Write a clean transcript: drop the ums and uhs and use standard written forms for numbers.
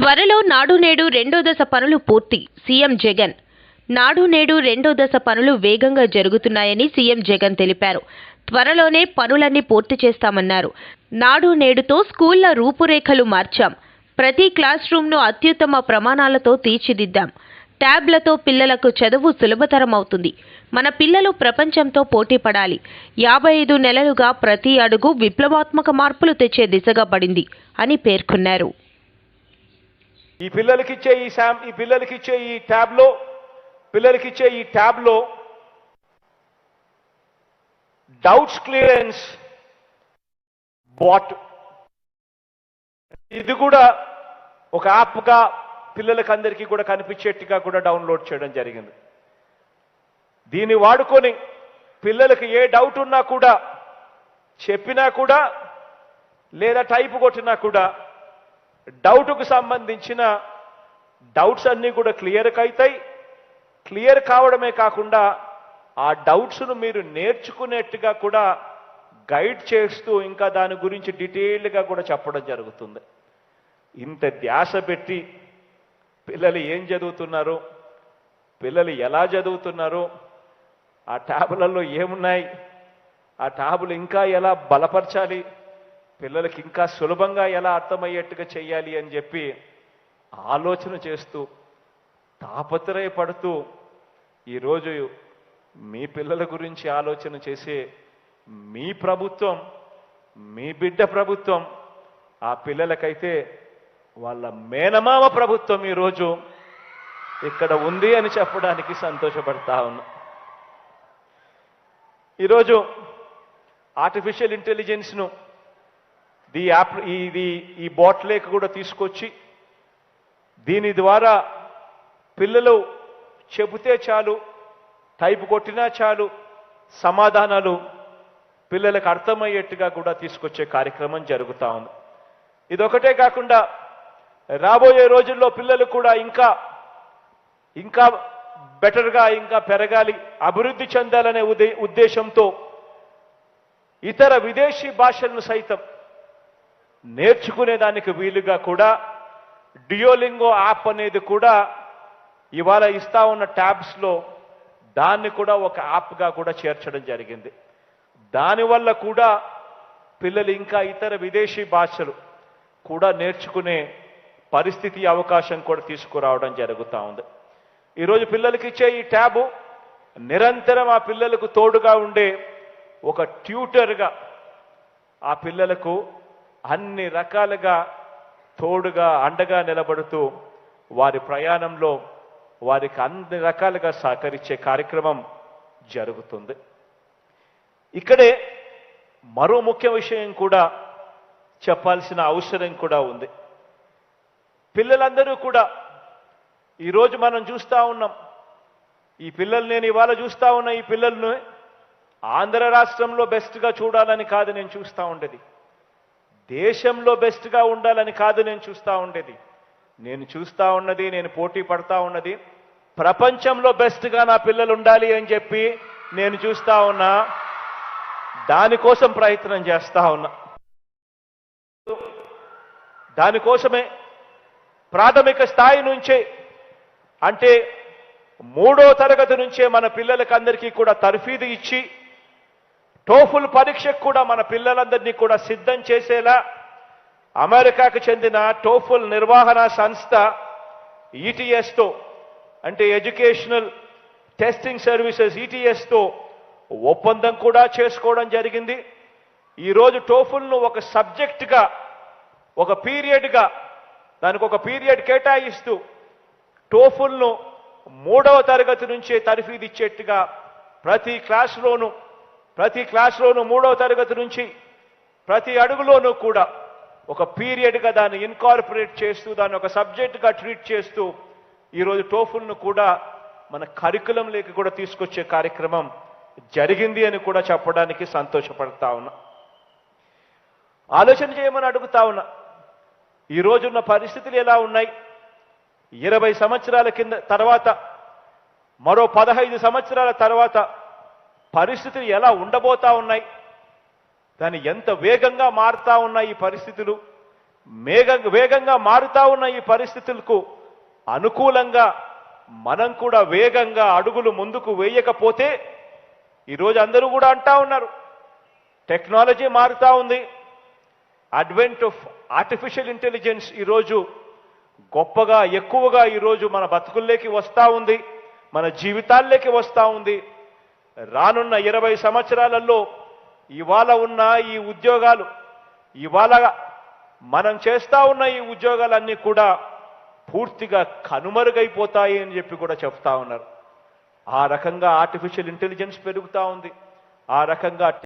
త్వరలో నాడు నేడు రెండో దశ పనులు పూర్తి సీఎం జగన్. నాడు నేడు రెండో దశ పనులు వేగంగా జరుగుతున్నాయని సీఎం జగన్ తెలిపారు. త్వరలోనే పనులన్నీ పూర్తి చేస్తామన్నారు. నాడు నేడుతో స్కూళ్ల రూపురేఖలు మార్చాం. ప్రతి క్లాస్ రూమ్ను అత్యుత్తమ ప్రమాణాలతో తీర్చిదిద్దాం. ట్యాబ్లతో పిల్లలకు చదువు సులభతరం అవుతుంది. మన పిల్లలు ప్రపంచంతో పోటీ పడాలి. 55 నెలలుగా ప్రతి అడుగు విప్లవాత్మక మార్పులు తెచ్చే దిశగా పడింది అని పేర్కొన్నారు. ఈ పిల్లలకిచ్చే ఈ ట్యాబ్లో డౌట్స్ క్లియరెన్స్ బాట్, ఇది కూడా ఒక యాప్గా పిల్లలకి అందరికీ కూడా కనిపించేట్టుగా కూడా డౌన్లోడ్ చేయడం జరిగింది. దీన్ని వాడుకొని పిల్లలకి ఏ డౌట్ ఉన్నా కూడా చెప్పినా కూడా లేదా టైప్ కొట్టినా కూడా డౌట్కు సంబంధించిన డౌట్స్ అన్నీ కూడా క్లియర్ కావడమే కాకుండా ఆ డౌట్స్ను మీరు నేర్చుకునేట్టుగా కూడా గైడ్ చేస్తూ ఇంకా దాని గురించి డీటెయిల్గా కూడా చెప్పడం జరుగుతుంది. ఇంత ధ్యాస పెట్టి పిల్లలు ఏం చదువుతున్నారు, పిల్లలు ఎలా చదువుతున్నారు, ఆ ట్యాబులలో ఏమున్నాయి, ఆ ట్యాబులు ఇంకా ఎలా బలపరచాలి, పిల్లలకి ఇంకా సులభంగా ఎలా అర్థమయ్యేట్టుగా చేయాలి అని చెప్పి ఆలోచన చేస్తూ తాపత్రయపడుతూ ఈరోజు మీ పిల్లల గురించి ఆలోచన చేసే మీ ప్రభుత్వం, మీ బిడ్డ ప్రభుత్వం, ఆ పిల్లలకైతే వాళ్ళ మేనమామ ప్రభుత్వం ఈరోజు ఇక్కడ ఉంది అని చెప్పడానికి సంతోషపడతా ఉన్నా. ఈరోజు ఆర్టిఫిషియల్ ఇంటెలిజెన్స్ను ఈ బాట్లేక్ కూడా తీసుకొచ్చి దీని ద్వారా పిల్లలు చెబితే చాలు, టైప్ కొట్టినా చాలు, సమాధానాలు పిల్లలకు అర్థమయ్యేట్టుగా కూడా తీసుకొచ్చే కార్యక్రమం జరుగుతూ ఉంది. ఇదొకటే కాకుండా రాబోయే రోజుల్లో పిల్లలు కూడా ఇంకా బెటర్గా ఇంకా పెరగాలి, అభివృద్ధి చెందాలనే ఉద్దేశంతో ఇతర విదేశీ భాషలను సైతం నేర్చుకునేదానికి వీలుగా కూడా డియోలింగో యాప్ అనేది కూడా ఇవాళ ఇస్తా ఉన్న ట్యాబ్స్లో దాన్ని కూడా ఒక యాప్గా కూడా చేర్చడం జరిగింది. దానివల్ల కూడా పిల్లలు ఇంకా ఇతర విదేశీ భాషలు కూడా నేర్చుకునే పరిస్థితి, అవకాశం కూడా తీసుకురావడం జరుగుతూ ఉంది. ఈరోజు పిల్లలకి ఇచ్చే ఈ ట్యాబు నిరంతరం ఆ పిల్లలకు తోడుగా ఉండే ఒక ట్యూటర్గా ఆ పిల్లలకు అన్ని రకాలుగా తోడుగా అండగా నిలబడుతూ వారి ప్రయాణంలో వారికి అన్ని రకాలుగా సహకరించే కార్యక్రమం జరుగుతుంది. ఇక్కడే మరో ముఖ్య విషయం కూడా చెప్పాల్సిన అవసరం కూడా ఉంది. పిల్లలందరూ కూడా ఈరోజు మనం చూస్తూ ఉన్నాం, ఈ పిల్లలు నేను ఇవాళ చూస్తూ ఉన్న ఈ పిల్లలను ఆంధ్ర రాష్ట్రంలో బెస్ట్గా చూడాలని కాదు నేను చూస్తూ ఉండేది, దేశంలో బెస్ట్గా ఉండాలని కాదు నేను చూస్తూ ఉండేది, నేను పోటీ పడతా ఉన్నది ప్రపంచంలో బెస్ట్గా నా పిల్లలు ఉండాలి అని చెప్పి నేను చూస్తూ ఉన్నా, దానికోసం ప్రయత్నం చేస్తూ ఉన్నా. దానికోసమే ప్రాథమిక స్థాయి నుంచే, అంటే 3వ తరగతి నుంచే మన పిల్లలకందరికీ కూడా తర్ఫీదు ఇచ్చి టోఫుల్ పరీక్షకు కూడా మన పిల్లలందరినీ కూడా సిద్ధం చేసేలా అమెరికాకు చెందిన టోఫుల్ నిర్వహణ సంస్థ ఈటీఎస్తో, అంటే ఎడ్యుకేషనల్ టెస్టింగ్ సర్వీసెస్ ఈటీఎస్తో ఒప్పందం కూడా చేసుకోవడం జరిగింది. ఈరోజు టోఫుల్ను ఒక సబ్జెక్టుగా, ఒక పీరియడ్గా, దానికి ఒక పీరియడ్ కేటాయిస్తూ టోఫుల్ను 3వ తరగతి నుంచే తర్ఫీదు ఇచ్చేట్టుగా ప్రతి క్లాస్లోనూ 3వ తరగతి నుంచి ప్రతి అడుగులోనూ కూడా ఒక పీరియడ్గా దాన్ని ఇన్కార్పొరేట్ చేస్తూ దాన్ని ఒక సబ్జెక్టుగా ట్రీట్ చేస్తూ ఈరోజు టోఫుల్ను కూడా మన కరికులంలోకి కూడా తీసుకొచ్చే కార్యక్రమం జరిగింది అని కూడా చెప్పడానికి సంతోషపడతా ఉన్నా. ఆలోచన చేయమని అడుగుతా ఉన్నా, ఈ రోజున్న పరిస్థితులు ఎలా ఉన్నాయి, 20 సంవత్సరాల తర్వాత మరో 15 సంవత్సరాల తర్వాత పరిస్థితులు ఎలా ఉండబోతా ఉన్నాయి, దాన్ని ఎంత వేగంగా మారుతా ఉన్నాయి ఈ పరిస్థితులు, వేగంగా మారుతా ఉన్న ఈ పరిస్థితులకు అనుకూలంగా మనం కూడా వేగంగా అడుగులు ముందుకు వేయకపోతే ఈరోజు అందరూ కూడా అంటా ఉన్నారు, టెక్నాలజీ మారుతా ఉంది, అడ్వెంట్ ఆఫ్ ఆర్టిఫిషియల్ ఇంటెలిజెన్స్ ఈరోజు గొప్పగా ఎక్కువగా ఈరోజు మన బతుకుల్లోకి వస్తూ ఉంది, మన జీవితాల్లోకి వస్తూ ఉంది. రానున్న 20 సంవత్సరాలలో ఇవాళ ఉన్న ఈ ఉద్యోగాలు, ఇవాళ మనం చేస్తా ఉన్న ఈ ఉద్యోగాలన్నీ కూడా పూర్తిగా కనుమరుగైపోతాయి అని చెప్పి కూడా చెప్తా ఉన్నారు. ఆ రకంగా ఆర్టిఫిషియల్ ఇంటెలిజెన్స్ పెరుగుతూ ఉంది, ఆ రకంగా